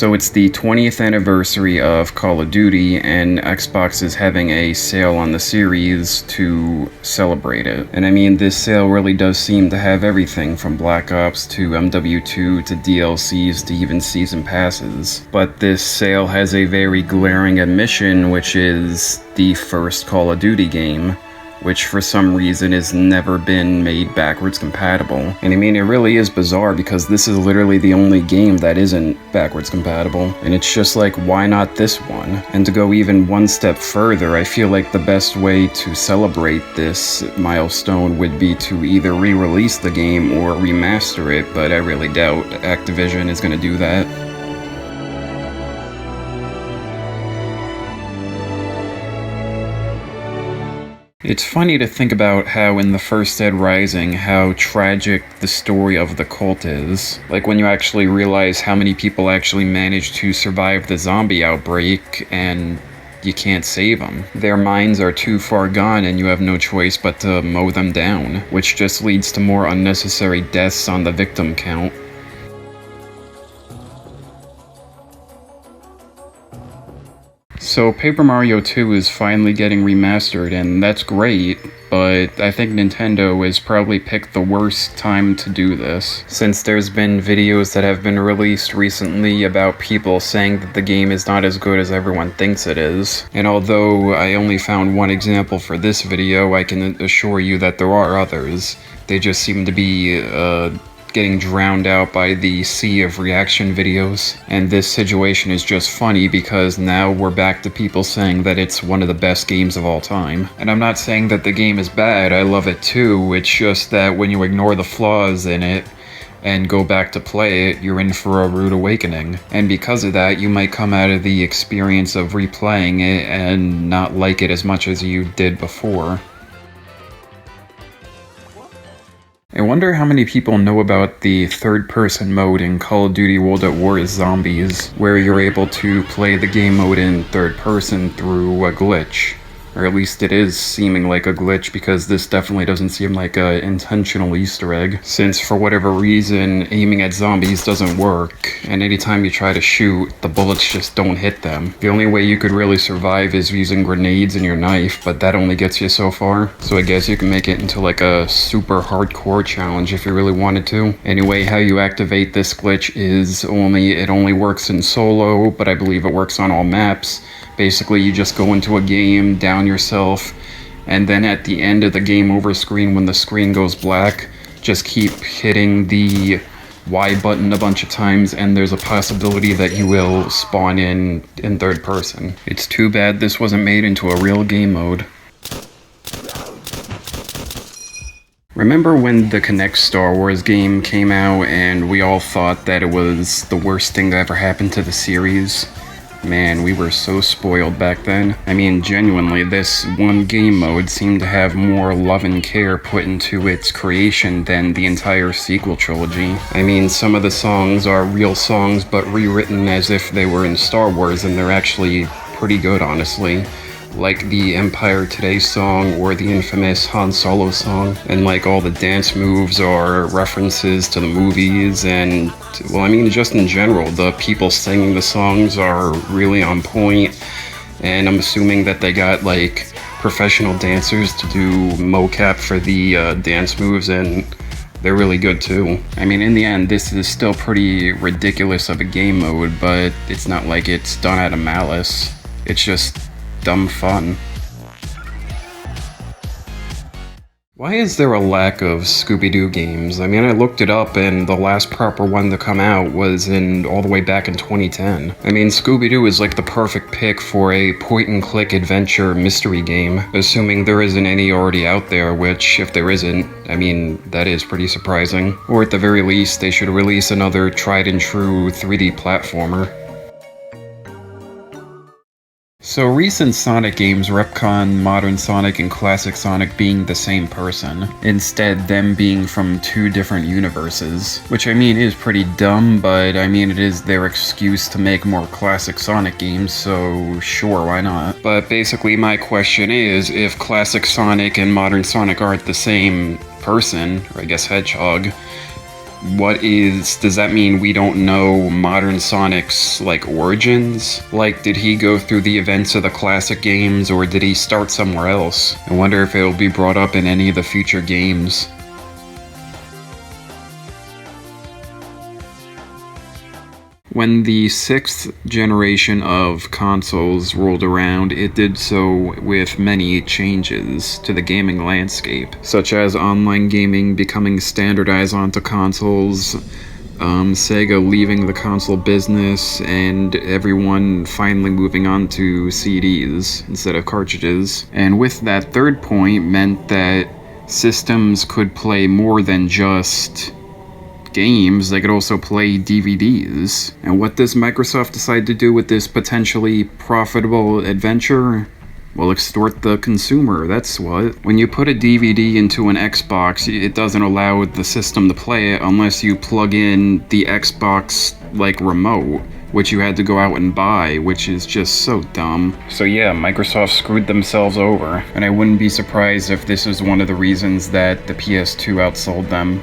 So it's the 20th anniversary of Call of Duty, and Xbox is having a sale on the series to celebrate it. And I mean, this sale really does seem to have everything from Black Ops to MW2 to DLCs to even season passes. But this sale has a very glaring omission, which is the first Call of Duty game, which for some reason has never been made backwards compatible. And I mean, it really is bizarre because this is literally the only game that isn't backwards compatible. And it's just like, why not this one? And to go even one step further, I feel like the best way to celebrate this milestone would be to either re-release the game or remaster it, but I really doubt Activision is gonna do that. It's funny to think about how in the first Dead Rising, how tragic the story of the cult is. Like when you actually realize how many people actually managed to survive the zombie outbreak and you can't save them. Their minds are too far gone and you have no choice but to mow them down, which just leads to more unnecessary deaths on the victim count. So Paper Mario 2 is finally getting remastered, and that's great, but I think Nintendo has probably picked the worst time to do this, since there's been videos that have been released recently about people saying that the game is not as good as everyone thinks it is. And although I only found one example for this video, I can assure you that there are others. They just seem to be, getting drowned out by the sea of reaction videos. And this situation is just funny because now we're back to people saying that it's one of the best games of all time. And I'm not saying that the game is bad, I love it too, it's just that when you ignore the flaws in it and go back to play it, you're in for a rude awakening. And because of that, you might come out of the experience of replaying it and not like it as much as you did before. I wonder how many people know about the third-person mode in Call of Duty World at War Zombies, where you're able to play the game mode in third person through a glitch. Or at least it is seeming like a glitch, because this definitely doesn't seem like an intentional Easter egg, since for whatever reason, aiming at zombies doesn't work, and anytime you try to shoot, the bullets just don't hit them. The only way you could really survive is using grenades and your knife, but that only gets you so far, so I guess you can make it into like a super hardcore challenge if you really wanted to. Anyway, how you activate this glitch is it only works in solo, but I believe it works on all maps. Basically, you just go into a game, down yourself, and then at the end of the game over screen, when the screen goes black, just keep hitting the Y button a bunch of times, and there's a possibility that you will spawn in third person. It's too bad this wasn't made into a real game mode. Remember when the Kinect Star Wars game came out and we all thought that it was the worst thing that ever happened to the series? Man, we were so spoiled back then. I mean, genuinely, this one game mode seemed to have more love and care put into its creation than the entire sequel trilogy. I mean, some of the songs are real songs, but rewritten as if they were in Star Wars, and they're actually pretty good, honestly. Like the Empire Today song or the infamous Han Solo song. And like all the dance moves are references to the movies, and well, I mean, just in general, the people singing the songs are really on point, and I'm assuming that they got like professional dancers to do mocap for the dance moves, and they're really good too. I mean, in the end, this is still pretty ridiculous of a game mode, but it's not like it's done out of malice. It's just dumb fun. Why is there a lack of Scooby-Doo games? I mean, I looked it up and the last proper one to come out was all the way back in 2010. I mean, Scooby-Doo is like the perfect pick for a point-and-click adventure mystery game, assuming there isn't any already out there, which, if there isn't, I mean, that is pretty surprising. Or at the very least, they should release another tried-and-true 3D platformer. So recent Sonic games retcon Modern Sonic and Classic Sonic being the same person, instead them being from two different universes, which I mean is pretty dumb, but I mean it is their excuse to make more classic Sonic games, so sure, why not? But basically my question is, if Classic Sonic and Modern Sonic aren't the same person, or I guess Hedgehog, Does that mean we don't know modern Sonic's, like, origins? Like, did he go through the events of the classic games, or did he start somewhere else? I wonder if it'll be brought up in any of the future games. When the 6th generation of consoles rolled around, it did so with many changes to the gaming landscape, such as online gaming becoming standardized onto consoles, Sega leaving the console business, and everyone finally moving on to CDs instead of cartridges. And with that third point meant that systems could play more than just games, they could also play DVDs. And what does Microsoft decide to do with this potentially profitable adventure? Well, extort the consumer, that's what. When you put a DVD into an Xbox, it doesn't allow the system to play it unless you plug in the Xbox, like, remote, which you had to go out and buy, which is just so dumb. So yeah, Microsoft screwed themselves over, and I wouldn't be surprised if this is one of the reasons that the PS2 outsold them.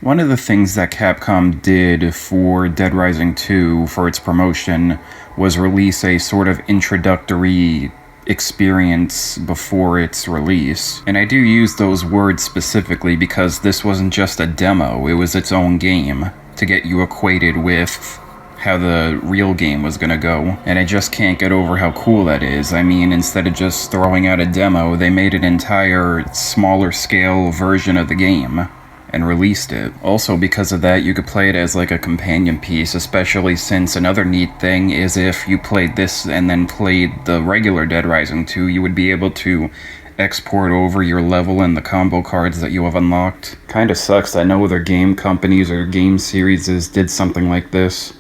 One of the things that Capcom did for Dead Rising 2 for its promotion was release a sort of introductory experience before its release. And I do use those words specifically because this wasn't just a demo, it was its own game to get you acquainted with how the real game was gonna go. And I just can't get over how cool that is. I mean, instead of just throwing out a demo, they made an entire smaller scale version of the game and released it. Also, because of that, you could play it as like a companion piece, especially since another neat thing is if you played this and then played the regular Dead Rising 2, you would be able to export over your level and the combo cards that you have unlocked. Kinda sucks that no other game companies or game series did something like this.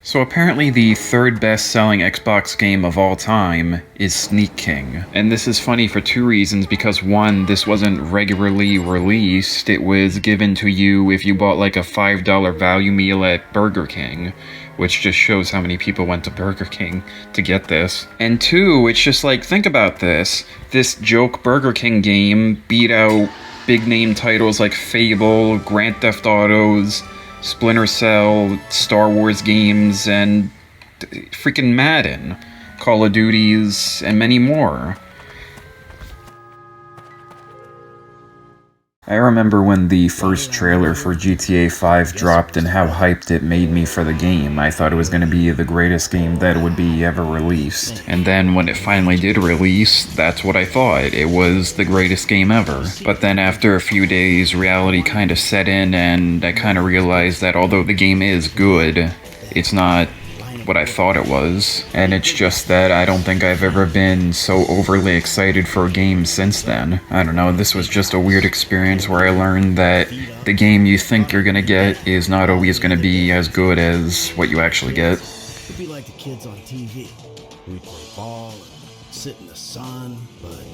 So apparently the third best-selling Xbox game of all time is Sneak King. And this is funny for two reasons, because one, this wasn't regularly released, it was given to you if you bought like a $5 value meal at Burger King, which just shows how many people went to Burger King to get this. And two, it's just like, think about this. This joke Burger King game beat out big-name titles like Fable, Grand Theft Autos, Splinter Cell, Star Wars games, and freaking Madden, Call of Duties, and many more. I remember when the first trailer for GTA 5 dropped and how hyped it made me for the game. I thought it was going to be the greatest game that would be ever released. And then when it finally did release, that's what I thought. It was the greatest game ever. But then after a few days, reality kind of set in, and I kind of realized that although the game is good, it's not what I thought it was. And it's just that I don't think I've ever been so overly excited for a game since then. I don't know, this was just a weird experience where I learned that the game you think you're gonna get is not always gonna be as good as what you actually get. It'd be like the kids on TV. We'd play ball and sit in the sun, but, well,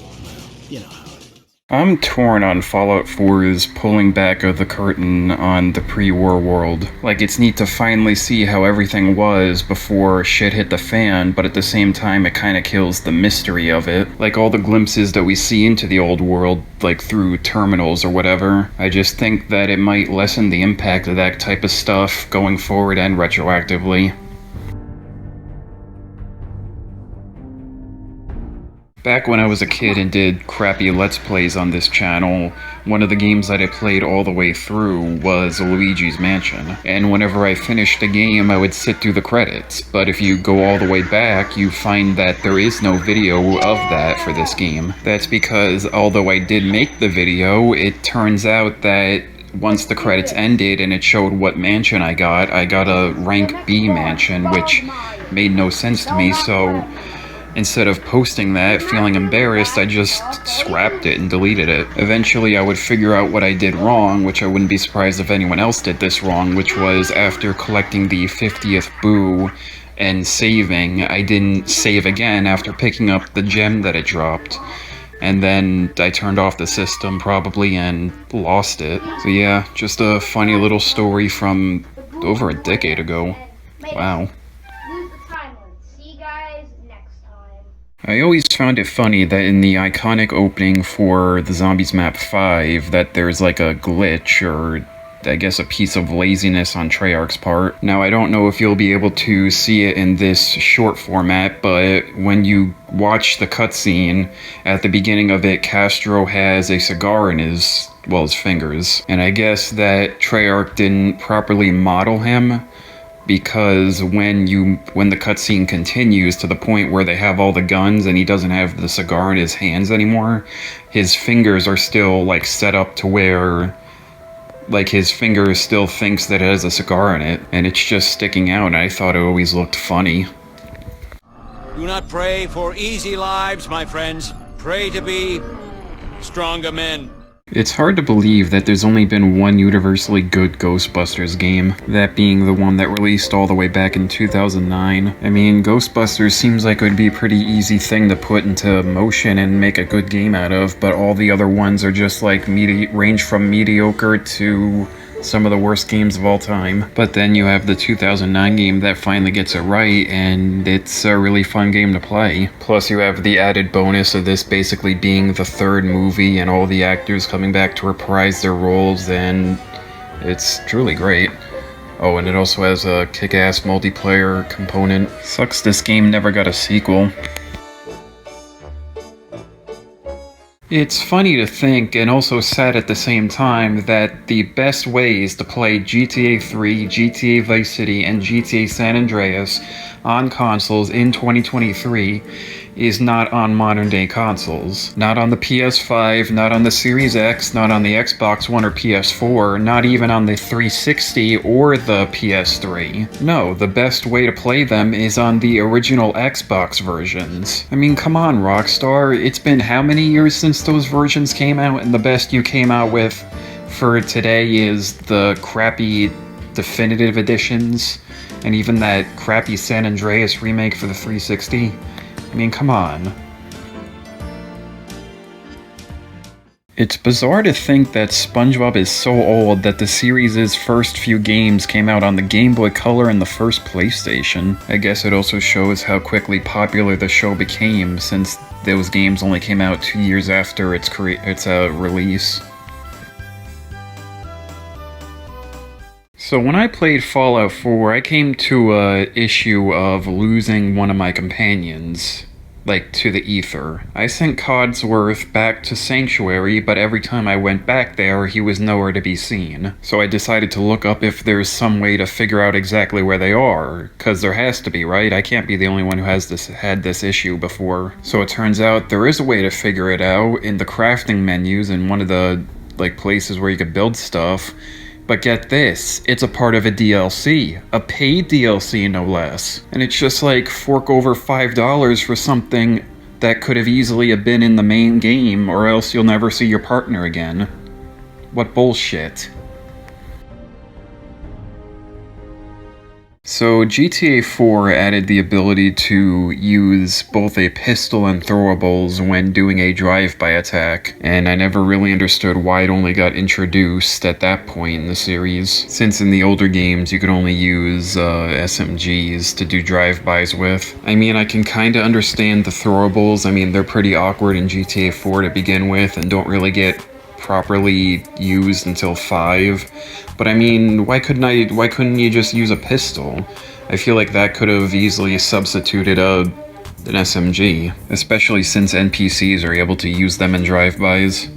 you know how it is. I'm torn on Fallout 4's pulling back of the curtain on the pre-war world. Like, it's neat to finally see how everything was before shit hit the fan, but at the same time it kinda kills the mystery of it. Like all the glimpses that we see into the old world, like through terminals or whatever. I just think that it might lessen the impact of that type of stuff going forward and retroactively. Back when I was a kid and did crappy Let's Plays on this channel, one of the games that I played all the way through was Luigi's Mansion. And whenever I finished a game, I would sit through the credits. But if you go all the way back, you find that there is no video of that for this game. That's because, although I did make the video, it turns out that once the credits ended and it showed what mansion I got a rank B mansion, which made no sense to me, so instead of posting that, feeling embarrassed, I just scrapped it and deleted it. Eventually I would figure out what I did wrong, which I wouldn't be surprised if anyone else did this wrong, which was after collecting the 50th boo and saving, I didn't save again after picking up the gem that it dropped. And then I turned off the system probably and lost it. So yeah, just a funny little story from over a decade ago. Wow. I always found it funny that in the iconic opening for the Zombies Map 5 that there's like a glitch or I guess a piece of laziness on Treyarch's part. Now I don't know if you'll be able to see it in this short format, but when you watch the cutscene, at the beginning of it, Castro has a cigar in his fingers. And I guess that Treyarch didn't properly model him, because when the cutscene continues to the point where they have all the guns and he doesn't have the cigar in his hands anymore, his fingers are still like set up to where like his finger still thinks that it has a cigar in it, and it's just sticking out, and I thought it always looked funny. Do not pray for easy lives, my friends. Pray to be stronger men. It's hard to believe that there's only been one universally good Ghostbusters game, that being the one that released all the way back in 2009. I mean, Ghostbusters seems like it would be a pretty easy thing to put into motion and make a good game out of, but all the other ones are just like range from mediocre to some of the worst games of all time. But then you have the 2009 game that finally gets it right, and it's a really fun game to play. Plus you have the added bonus of this basically being the third movie and all the actors coming back to reprise their roles, and it's truly great. Oh, and it also has a kick-ass multiplayer component. Sucks this game never got a sequel. It's funny to think, and also sad at the same time, that the best ways to play GTA 3, GTA Vice City, and GTA San Andreas on consoles in 2023 is not on modern day consoles. Not on the PS5, not on the Series X, not on the Xbox One or PS4, not even on the 360 or the PS3. No, the best way to play them is on the original Xbox versions. I mean, come on, Rockstar, it's been how many years since those versions came out, and the best you came out with for today is the crappy definitive editions, and even that crappy San Andreas remake for the 360. I mean, come on. It's bizarre to think that SpongeBob is so old that the series' first few games came out on the Game Boy Color and the first PlayStation. I guess it also shows how quickly popular the show became, since those games only came out 2 years after its release. So when I played Fallout 4, I came to a issue of losing one of my companions, like to the ether. I sent Codsworth back to Sanctuary, but every time I went back there, he was nowhere to be seen. So I decided to look up if there's some way to figure out exactly where they are, cause there has to be, right? I can't be the only one who has had this issue before. So it turns out there is a way to figure it out in the crafting menus in one of the places where you could build stuff. But get this, it's a part of a DLC. A paid DLC, no less. And it's just like, fork over $5 for something that could have easily have been in the main game, or else you'll never see your partner again. What bullshit. So GTA 4 added the ability to use both a pistol and throwables when doing a drive-by attack, and I never really understood why it only got introduced at that point in the series, since in the older games you could only use SMGs to do drive-bys with. I mean, I can kinda understand the throwables. I mean, they're pretty awkward in GTA 4 to begin with and don't really get properly used until 5. But I mean, why couldn't you just use a pistol? I feel like that could have easily substituted an SMG, especially since NPCs are able to use them in drive-bys.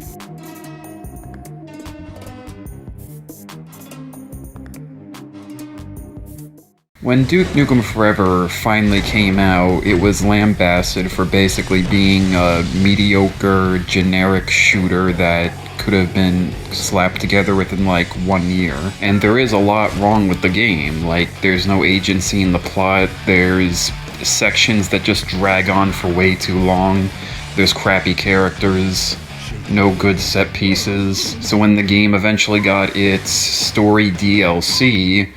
When Duke Nukem Forever finally came out, it was lambasted for basically being a mediocre, generic shooter that could have been slapped together within like 1 year. And there is a lot wrong with the game. Like, there's no agency in the plot, there's sections that just drag on for way too long, there's crappy characters, no good set pieces. So when the game eventually got its story DLC,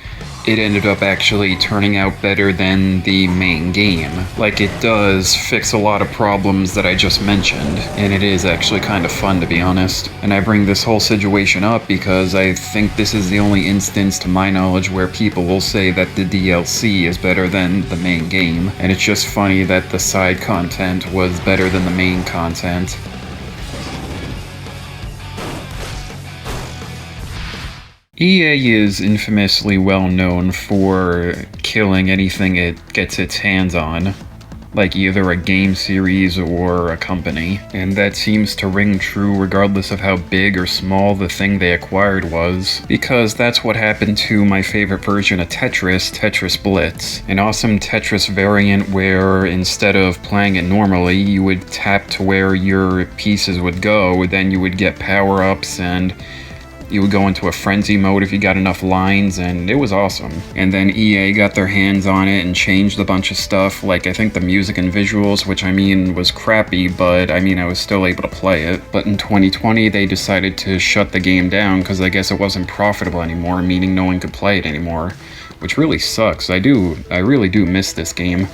it ended up actually turning out better than the main game. Like, it does fix a lot of problems that I just mentioned, and it is actually kind of fun, to be honest. And I bring this whole situation up because I think this is the only instance to my knowledge where people will say that the DLC is better than the main game, and it's just funny that the side content was better than the main content. EA is infamously well known for killing anything it gets its hands on, like either a game series or a company, and that seems to ring true regardless of how big or small the thing they acquired was, because that's what happened to my favorite version of Tetris, Tetris Blitz, an awesome Tetris variant where instead of playing it normally, you would tap to where your pieces would go, then you would get power-ups and you would go into a frenzy mode if you got enough lines, and it was awesome. And then EA got their hands on it and changed a bunch of stuff, like I think the music and visuals, which I mean was crappy, but I mean I was still able to play it. But in 2020 they decided to shut the game down because I guess it wasn't profitable anymore, meaning no one could play it anymore, which really sucks. I really do miss this game.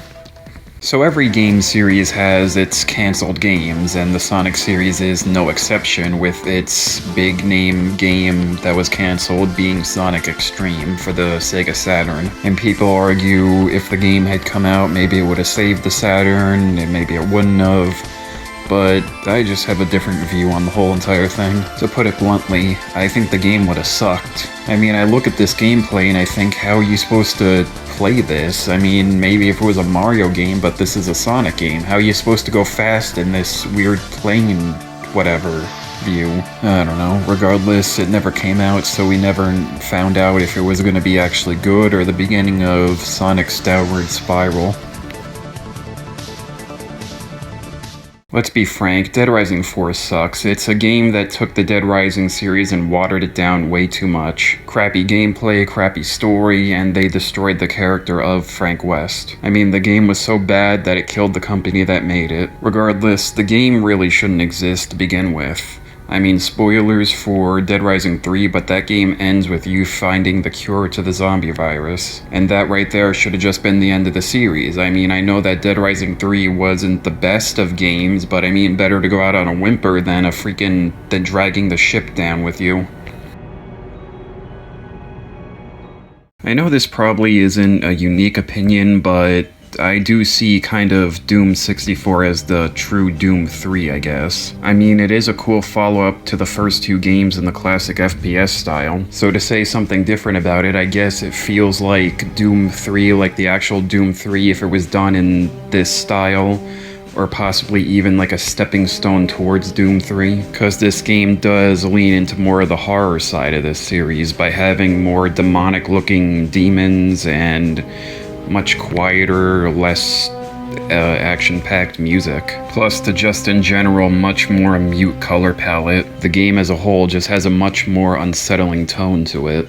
So every game series has its cancelled games, and the Sonic series is no exception, with its big name game that was cancelled being Sonic Extreme for the Sega Saturn. And people argue if the game had come out, maybe it would have saved the Saturn, and maybe it wouldn't have. But I just have a different view on the whole entire thing. To put it bluntly, I think the game would have sucked. I mean, I look at this gameplay and I think, how are you supposed to play this? I mean, maybe if it was a Mario game, but this is a Sonic game. How are you supposed to go fast in this weird plane whatever view? I don't know. Regardless, it never came out, so we never found out if it was going to be actually good or the beginning of Sonic's downward spiral. Let's be frank, Dead Rising 4 sucks. It's a game that took the Dead Rising series and watered it down way too much. Crappy gameplay, crappy story, and they destroyed the character of Frank West. I mean, the game was so bad that it killed the company that made it. Regardless, the game really shouldn't exist to begin with. I mean, spoilers for Dead Rising 3, but that game ends with you finding the cure to the zombie virus. And that right there should have just been the end of the series. I mean, I know that Dead Rising 3 wasn't the best of games, but I mean, better to go out on a whimper than than dragging the ship down with you. I know this probably isn't a unique opinion, but I do see kind of Doom 64 as the true Doom 3, I guess. I mean, it is a cool follow-up to the first two games in the classic FPS style, so to say something different about it, I guess it feels like Doom 3, like the actual Doom 3 if it was done in this style, or possibly even like a stepping stone towards Doom 3, because this game does lean into more of the horror side of this series by having more demonic-looking demons and much quieter, less action-packed music. Plus the just in general much more mute color palette. The game as a whole just has a much more unsettling tone to it.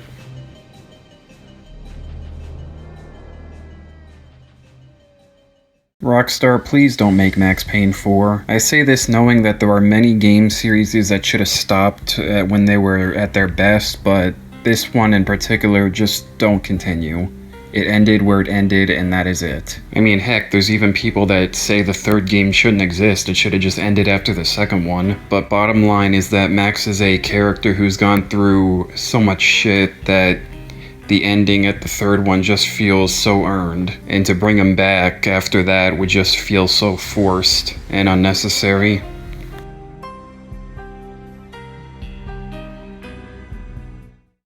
Rockstar, please don't make Max Payne 4. I say this knowing that there are many game series that should have stopped when they were at their best, but this one in particular, just don't continue. It ended where it ended, and that is it. I mean, heck, there's even people that say the third game shouldn't exist, it should have just ended after the second one. But bottom line is that Max is a character who's gone through so much shit that the ending at the third one just feels so earned. And to bring him back after that would just feel so forced and unnecessary.